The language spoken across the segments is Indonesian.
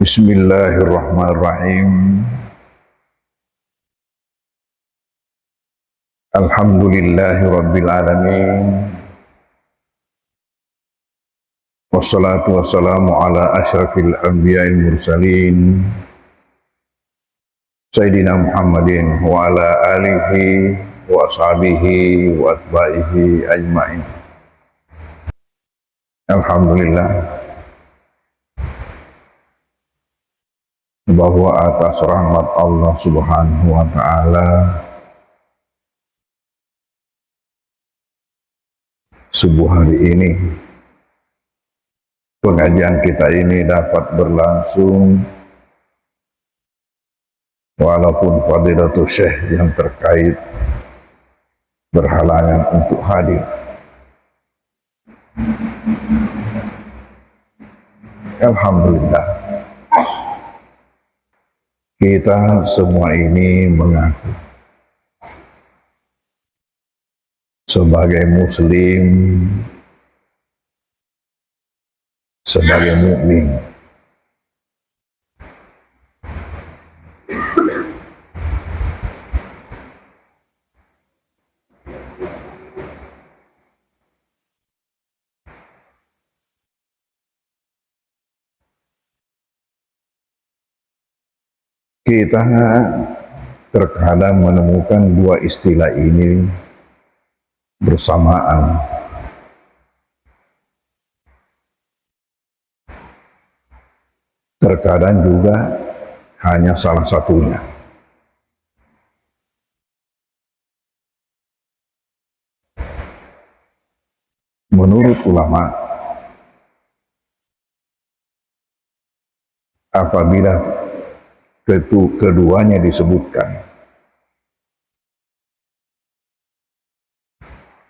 Bismillahirrahmanirrahim. Alhamdulillahi rabbil alamin. Wassalatu wassalamu ala asyrafil anbiya'il mursalin Sayyidina Muhammadin wa ala alihi wa ashabihi wa atba'ihi ajma'in. Alhamdulillah bahwa atas rahmat Allah Subhanahu wa ta'ala subuh hari ini pengajian kita ini dapat berlangsung walaupun fadilatul syekh yang terkait berhalangan untuk hadir. Alhamdulillah kita semua ini mengaku sebagai muslim, sebagai mukmin. Kita terkadang menemukan dua istilah ini bersamaan. Terkadang juga hanya salah satunya. Menurut ulama, apabila keduanya disebutkan,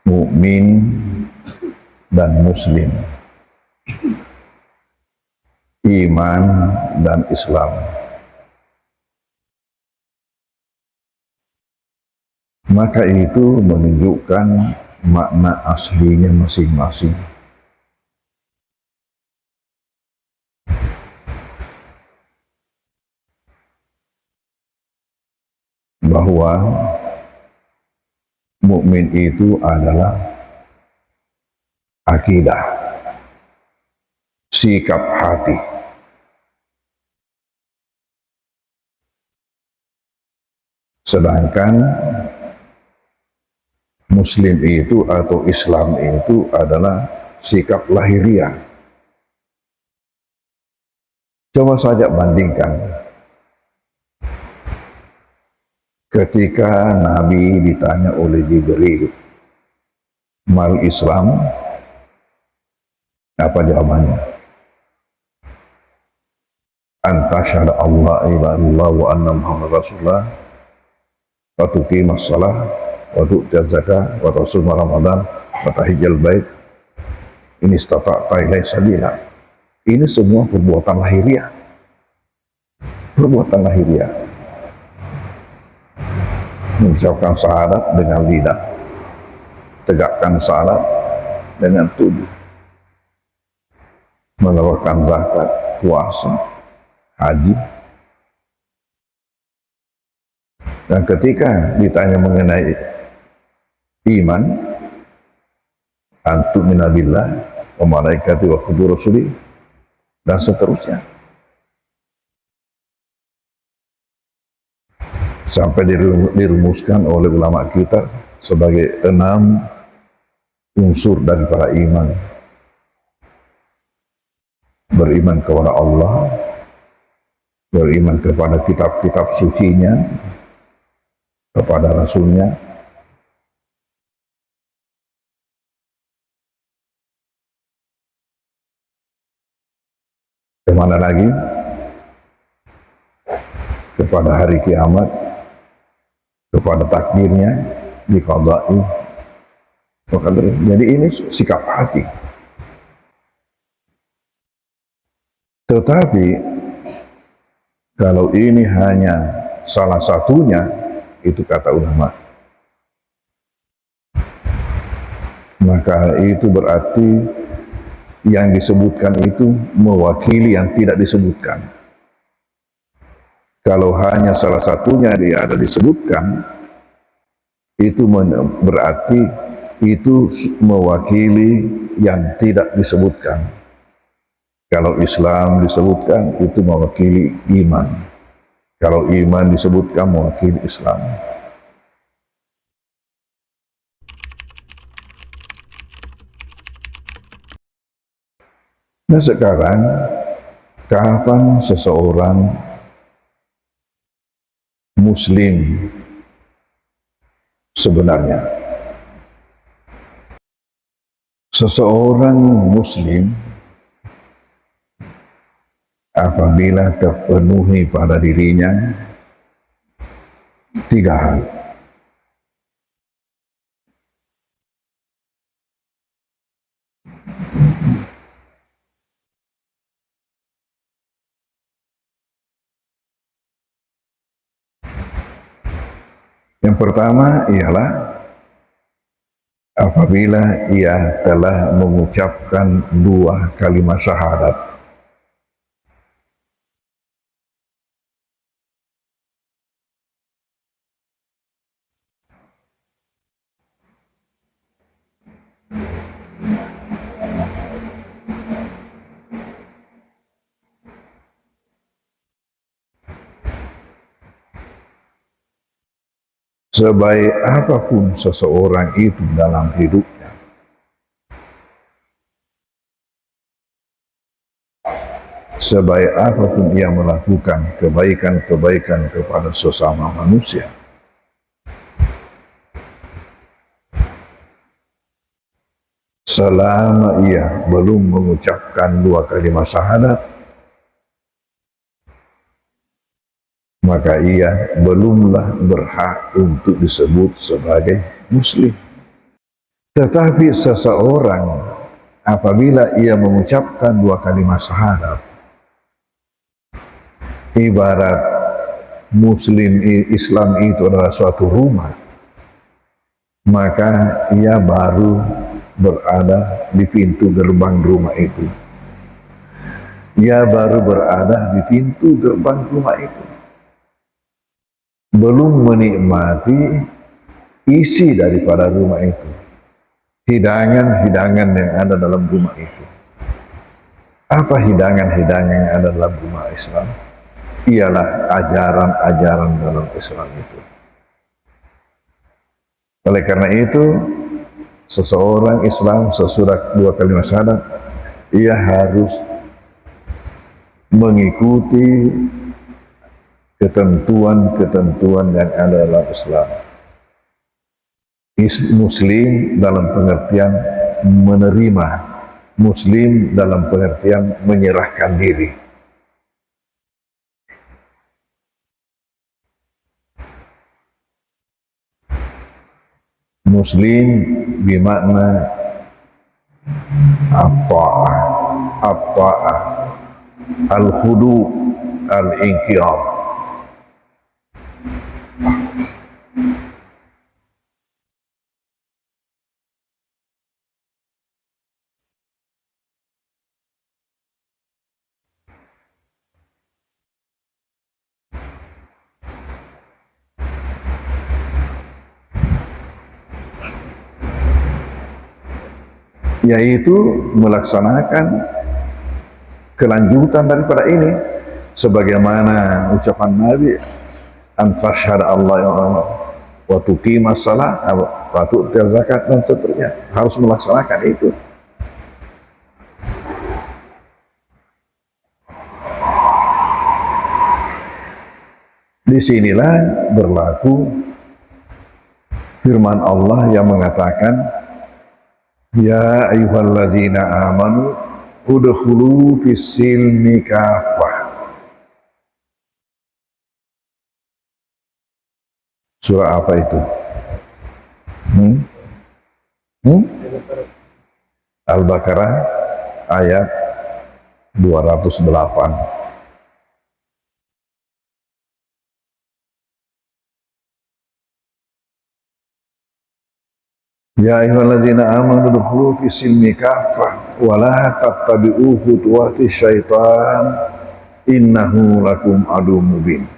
mukmin dan muslim, iman dan Islam, maka itu menunjukkan makna aslinya masing-masing. Bahwa mukmin itu adalah akidah, sikap hati. Sedangkan muslim itu atau Islam itu adalah sikap lahiriah. Coba saja bandingkan. Ketika Nabi ditanya oleh Jibril, mal Islam, apa jawabannya? Anta syahada Allah ila Allah wa anna Muhammad Rasulullah wa tuqimas shalah wa tu'tiyaz zakah wa tasuma Ramadan wa tahijjal bait in istata'ta ilaihi sabila. Ini semua perbuatan lahiriah. Perbuatan lahiriah. Mengucapkan syahadat dengan lidah, tegakkan salat dengan tubuh, mengeluarkan zakat, puasa, haji. Dan ketika ditanya mengenai iman, antu minabillah wa malaikati wa kutubi rusuli dan seterusnya, sampai dirumuskan oleh ulama kita sebagai 6 unsur daripada iman. Beriman kepada Allah, beriman kepada kitab-kitab sucinya, kepada Rasulnya, kemana lagi? Kepada hari kiamat, kepada takdirnya, diqada'i. Jadi ini sikap hati. Tetapi kalau ini hanya salah satunya, itu kata ulama, maka itu berarti yang disebutkan itu mewakili yang tidak disebutkan. Kalau hanya salah satunya dia ada disebutkan, itu berarti itu mewakili yang tidak disebutkan. Kalau Islam disebutkan, itu mewakili iman. Kalau iman disebutkan, mewakili Islam. Nah sekarang, kapan seseorang Muslim sebenarnya? Seseorang Muslim apabila terpenuhi pada dirinya tiga hal. Yang pertama ialah apabila ia telah mengucapkan dua kalimat syahadat. Sebaik apapun seseorang itu dalam hidupnya, sebaik apapun ia melakukan kebaikan-kebaikan kepada sesama manusia, selama ia belum mengucapkan dua kalimat syahadat, maka ia belumlah berhak untuk disebut sebagai Muslim. Tetapi seseorang apabila ia mengucapkan dua kalimat syahadat, ibarat Muslim Islam itu adalah suatu rumah, maka ia baru berada di pintu gerbang rumah itu. Ia baru berada di pintu gerbang rumah itu, belum menikmati isi daripada rumah itu, hidangan-hidangan yang ada dalam rumah itu. Apa hidangan-hidangan yang ada dalam rumah Islam? Ialah ajaran-ajaran dalam Islam itu. Oleh karena itu, seseorang Islam sesudah dua kalimat syahadat, ia harus mengikuti ketentuan-ketentuan yang ada dalam Islam. Muslim dalam pengertian menerima, Muslim dalam pengertian menyerahkan diri. Muslim bermakna at-ta'ah, al-khudu, al-inqiyad. Yaitu melaksanakan kelanjutan daripada ini, sebagaimana ucapan Nabi, antashhadu Allah wa tuqimas shalah wa tu'ti zakat dan seterusnya, harus melaksanakan itu. Disinilah berlaku firman Allah yang mengatakan, ya ayyuhalladzina amanu udkhulu fis-silmi kafah. Surah apa itu? Al-Baqarah ayat 208. Ya ayyuhalladzina amanu udkhulu fis-silmi kafah wa la tattabi'u khutuwati syaitan innahu lakum aduwwun mubin.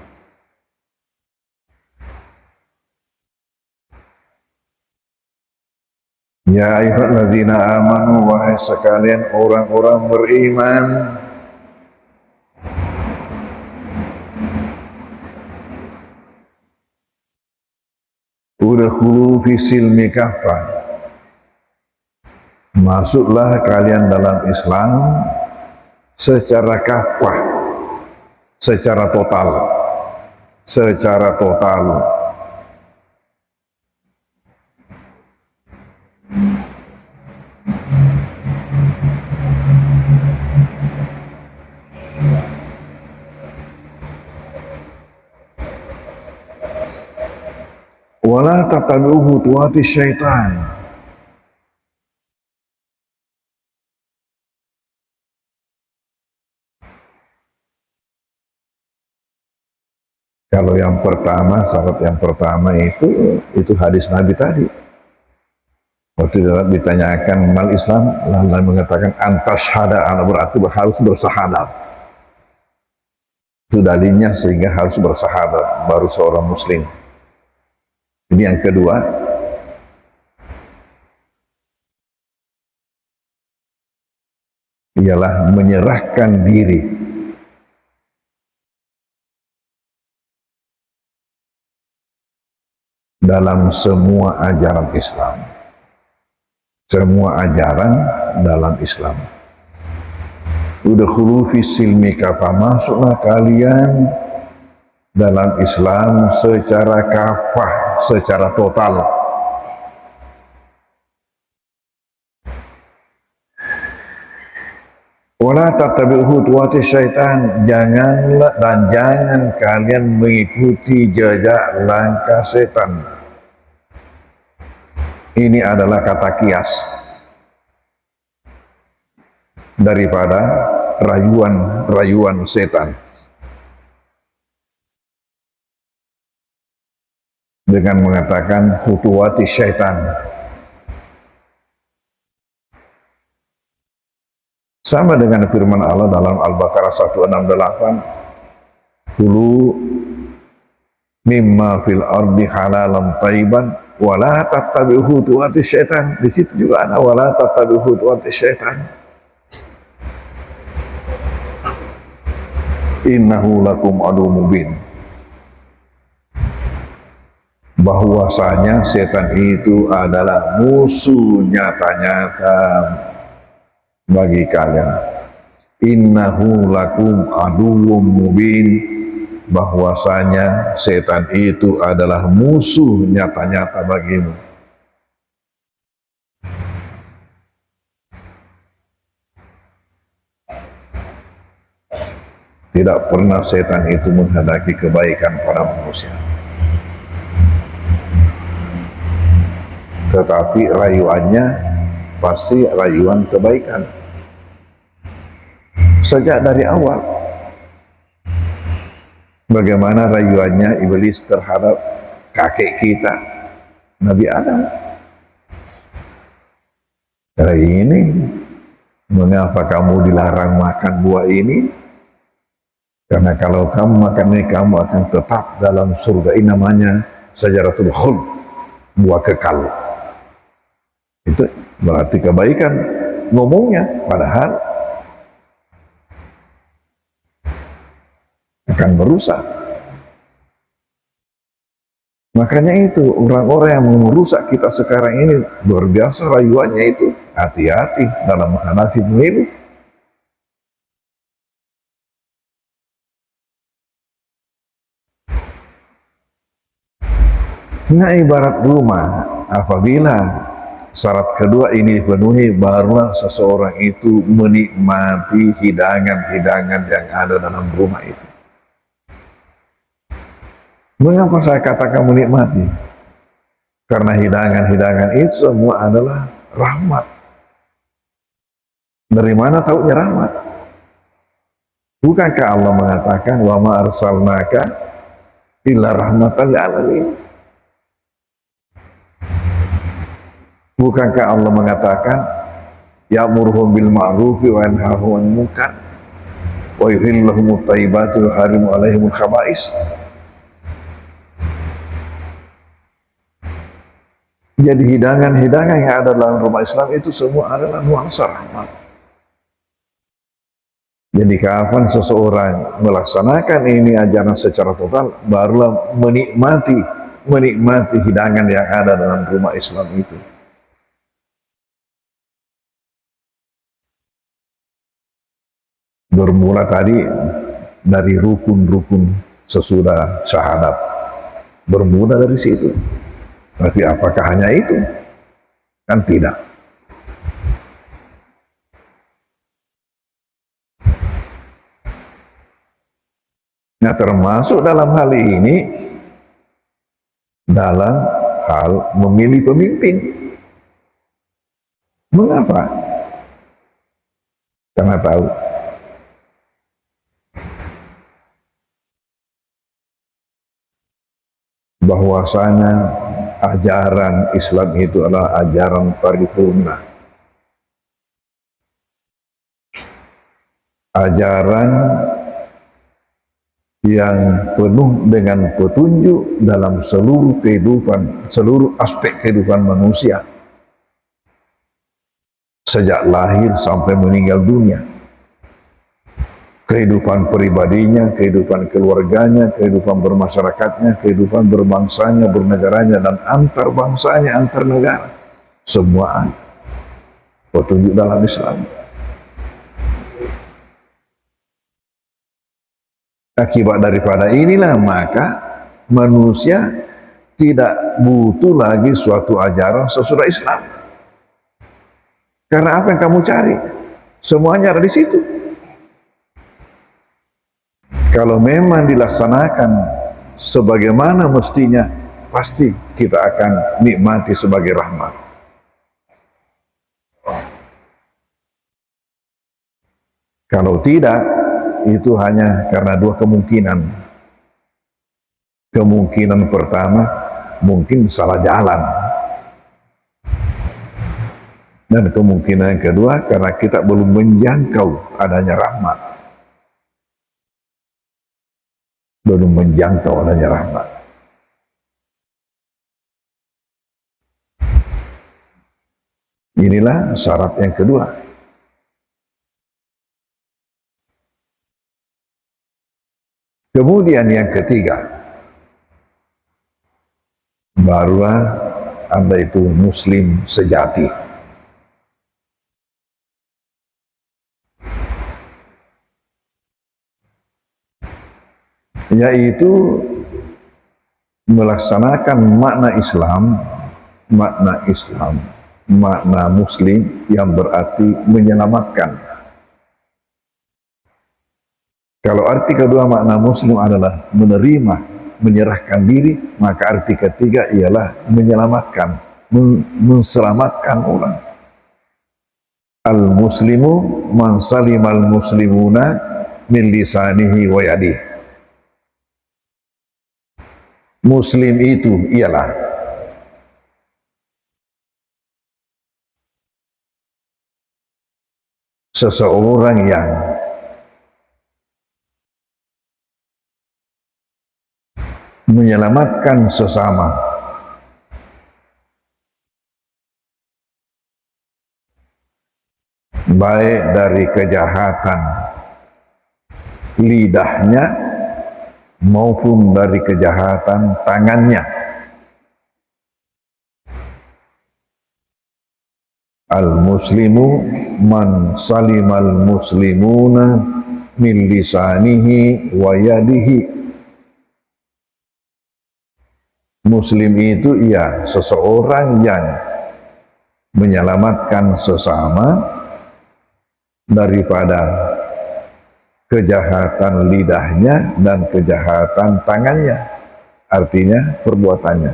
Ya ayyuhalladzina amanu, wahai sekalian orang-orang beriman, udkhulu fi silmi kaffah, masuklah kalian dalam Islam secara kafah, secara total, secara total. Wala tattabi'u khutuwati syaitan. Kalau yang pertama, syarat yang pertama itu hadis Nabi tadi. Waktu ditanyakan mal Islam, Allah mengatakan antasyhada, berarti harus bersahadat. Itu dalilnya, sehingga harus bersahadat baru seorang muslim. Ini yang kedua, ialah menyerahkan diri dalam semua ajaran Islam. Semua ajaran dalam Islam. Udkhulu fi silmi kafah, masuklah kalian dalam Islam secara kafah, secara total. Wala tattabi'u khutuwati syaitan, jangan kalian mengikuti jejak langkah setan. Ini adalah kata kias daripada rayuan setan. Dengan mengatakan khutuwati syaitan. Sama dengan firman Allah dalam Al-Baqarah 168, kulu mimma fil ardi halalan thayyiban wala tattabi'u khutuwati syaitan. Di situ juga ada wala tattabi'u khutuwati syaitan. Innahu lakum aduwwun mubin. Bahwasanya setan itu adalah musuh nyata-nyata bagi kalian. Innahu lakum aduwwun mubin, bahwasanya setan itu adalah musuh nyata-nyata bagimu. Tidak pernah setan itu menghendaki kebaikan pada manusia, tetapi rayuannya pasti rayuan kebaikan. Sejak dari awal, bagaimana rayuannya iblis terhadap kakek kita, Nabi Adam. Ini, mengapa kamu dilarang makan buah ini? Karena kalau kamu makan ini, kamu akan tetap dalam surga. Ini namanya syajaratul khuld, buah kekal. Itu berarti kebaikan ngomongnya, padahal akan merusak. Makanya itu orang-orang yang merusak kita sekarang ini luar biasa rayuannya itu. Hati-hati dalam menghadapi pemilu. Nah, ibarat rumah, apabila syarat kedua ini dipenuhi, barulah seseorang itu menikmati hidangan-hidangan yang ada dalam rumah itu. Mengapa saya katakan menikmati? Karena hidangan-hidangan itu semua adalah rahmat. Dari mana taunya rahmat? Bukankah Allah mengatakan wa ma arsalnaka illa rahmatan lil alamin? Bukankah Allah mengatakan ya'muruhum bil ma'rufi wa yanhahum 'anil munkar wa yuhillu lahumut thayyibati wa yuharrimu 'alaihimul khaba'is? Jadi hidangan-hidangan yang ada dalam rumah Islam itu semua adalah nuansa rahmat. Jadi kapan seseorang melaksanakan ini ajaran secara total, barulah menikmati hidangan yang ada dalam rumah Islam itu. Bermula tadi dari rukun-rukun sesudah syahadat, bermula dari situ. Tapi apakah hanya itu? Kan tidak. Nah, termasuk dalam hal ini, dalam hal memilih pemimpin. Mengapa? Karena tahu bahwasanya ajaran Islam itu adalah ajaran paripurna, ajaran yang penuh dengan petunjuk dalam seluruh kehidupan, seluruh aspek kehidupan manusia, sejak lahir sampai meninggal dunia. Kehidupan pribadinya, kehidupan keluarganya, kehidupan bermasyarakatnya, kehidupan berbangsanya, bernegaranya, dan antar bangsanya, antar negara. Semua petunjuk dalam Islam. Akibat daripada inilah maka manusia tidak butuh lagi suatu ajaran sesudah Islam. Karena apa yang kamu cari? Semuanya ada di situ. Kalau memang dilaksanakan sebagaimana mestinya, pasti kita akan nikmati sebagai rahmat. Kalau tidak, itu hanya karena dua kemungkinan. Kemungkinan pertama, mungkin salah jalan. Dan kemungkinan yang kedua, karena kita belum menjangkau adanya rahmat. Belum menjangkau adanya rahmat. Inilah syarat yang kedua. Kemudian yang ketiga, barulah Anda itu muslim sejati. Yaitu melaksanakan makna Islam, makna muslim yang berarti menyelamatkan. Kalau arti kedua makna muslim adalah menerima, menyerahkan diri, maka arti ketiga ialah menyelamatkan, menselamatkan orang. Al-muslimu man salimal muslimuna min lisanihi wa yadihi. Muslim itu ialah seseorang yang menyelamatkan sesama, baik dari kejahatan lidahnya maupun dari kejahatan tangannya. Al-muslimu man salimal muslimuna min lisanihi wa yadihi. Muslim itu ia seseorang yang menyelamatkan sesama daripada kejahatan lidahnya dan kejahatan tangannya, artinya perbuatannya.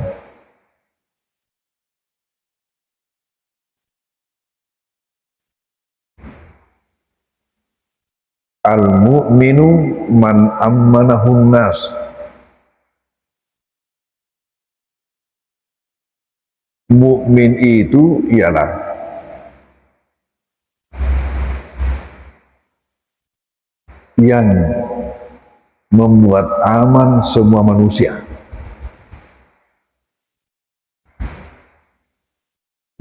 Al-mu'minu man ammanahun nas. Mukmin itu ialah yang membuat aman semua manusia.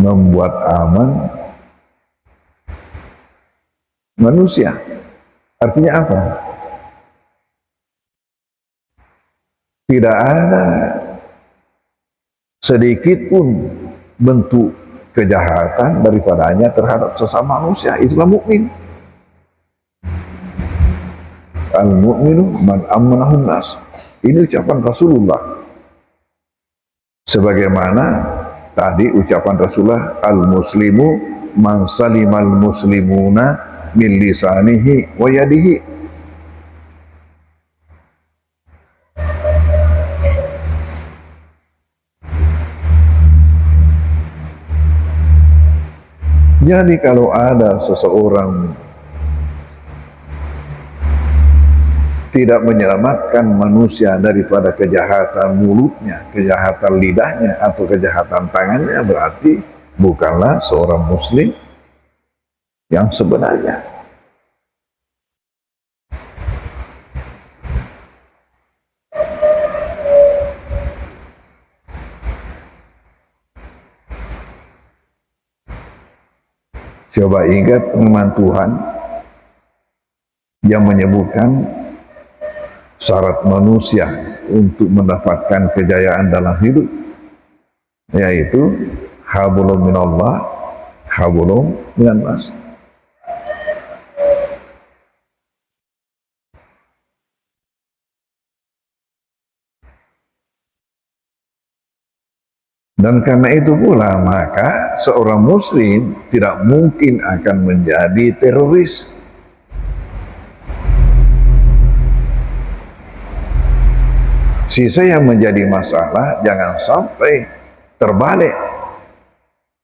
membuat aman manusia. Artinya apa? Tidak ada sedikit pun bentuk kejahatan daripadanya terhadap sesama manusia. Itulah mukmin. Al-mu'minu man ammanahun nas. Ini ucapan Rasulullah. Sebagaimana tadi ucapan Rasulullah, al-muslimu man salimal muslimuna min lisanihi wa yadihi. Jadi kalau ada seseorang tidak menyelamatkan manusia daripada kejahatan mulutnya, kejahatan lidahnya, atau kejahatan tangannya, berarti bukanlah seorang muslim yang sebenarnya. Coba ingat firman Tuhan yang menyebutkan syarat manusia untuk mendapatkan kejayaan dalam hidup, yaitu hablum minallah, hablum minan nas. Dan karena itu pula maka seorang muslim tidak mungkin akan menjadi teroris. Sisa yang menjadi masalah jangan sampai terbalik.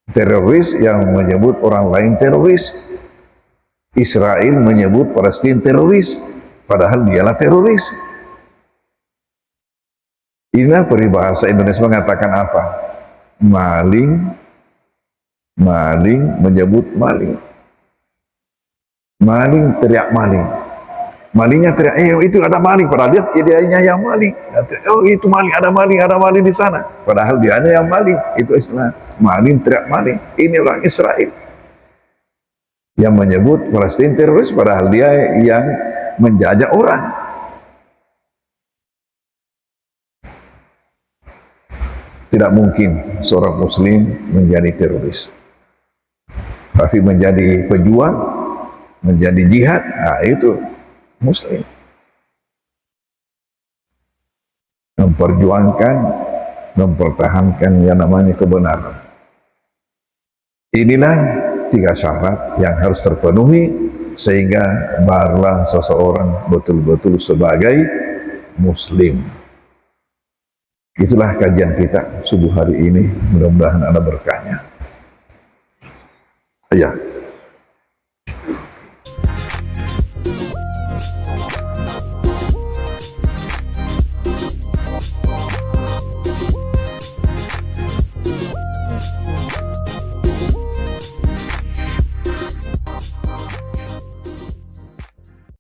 Teroris yang menyebut orang lain teroris. Israel menyebut Palestina teroris, padahal dialah teroris. Inilah peribahasa Indonesia mengatakan apa? Maling menyebut maling. Maling teriak maling. Malingnya teriak, itu ada maling, padahal dianya yang maling. Oh, itu maling, ada maling di sana. Padahal dianya yang maling. Itu istilah maling teriak maling. Ini orang Israel yang menyebut Palestina teroris, padahal dia yang menjajah orang. Tidak mungkin seorang muslim menjadi teroris, tapi menjadi pejuang, menjadi jihad, itu muslim. Memperjuangkan, mempertahankan yang namanya kebenaran. Inilah 3 syarat yang harus terpenuhi sehingga barulah seseorang betul-betul sebagai muslim. Itulah kajian kita subuh hari ini, mudah-mudahan ada berkahnya. Ya.